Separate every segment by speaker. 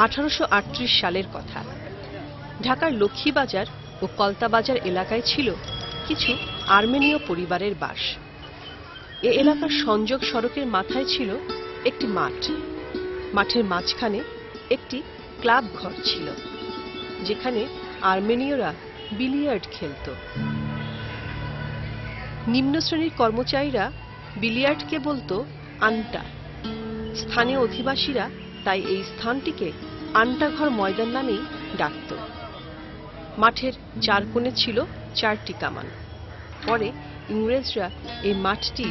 Speaker 1: 1838 সালের কথা। ঢাকার লক্ষ্মীবাজার ও কলতাবাজার এলাকায় ছিল কিছু আর্মেনীয় পরিবারের বাস। এ এলাকার সংযোগ সড়কের মাথায় ছিল একটি মাঠ। মাঠের মাঝখানে একটি ক্লাব ঘর ছিল, যেখানে আর্মেনীয়রা বিলিয়ার্ড খেলত। নিম্ন শ্রেণীর কর্মচারীরা বিলিয়ার্ডকে বলতো আন্টা। স্থানীয় অধিবাসীরা তাই এই স্থানটিকে আন্টাঘর ময়দান নামেই ডাকত। মাঠের চার কোণে ছিল 4টি কামান। পরে ইংরেজরা এই মাঠটি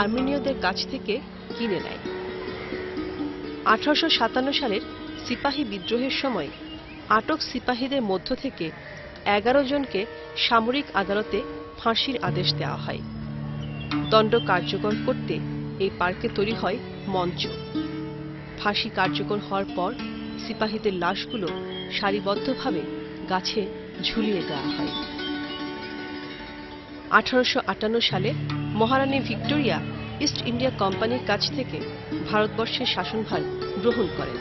Speaker 1: আর্মেনীয়দের কাছ থেকে কিনে নেয়। 1857 সালের সিপাহী বিদ্রোহের সময় আটক সিপাহীদের মধ্য থেকে 11 জনকে সামরিক আদালতে ফাঁসির আদেশ দেওয়া হয়। দণ্ড কার্যকর করতে এই পার্কে তৈরি হয় মঞ্চ। ফাঁসি কার্যকর হওয়ার পর সিপাহীদের লাশগুলো সারিবদ্ধভাবে গাছে ঝুলিয়ে দেওয়া হয়। 1858 সালে মহারানী ভিক্টোরিয়া ইস্ট ইন্ডিয়া কোম্পানির কাছ থেকে ভারতবর্ষের শাসনভার গ্রহণ করেন।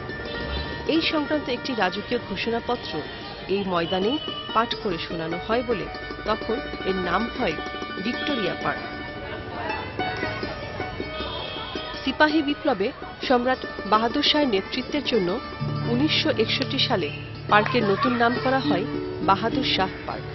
Speaker 1: এই সংক্রান্ত একটি রাজকীয় ঘোষণাপত্র এই ময়দানেই পাঠ করে শোনানো হয় বলে তখন এর নাম হয় ভিক্টোরিয়া পার্ক। সিপাহী বিপ্লবে সম্রাট বাহাদুর শাহের নেতৃত্বের জন্য 1961 সালে পার্কের নতুন নাম করা হয় বাহাদুর শাহ পার্ক।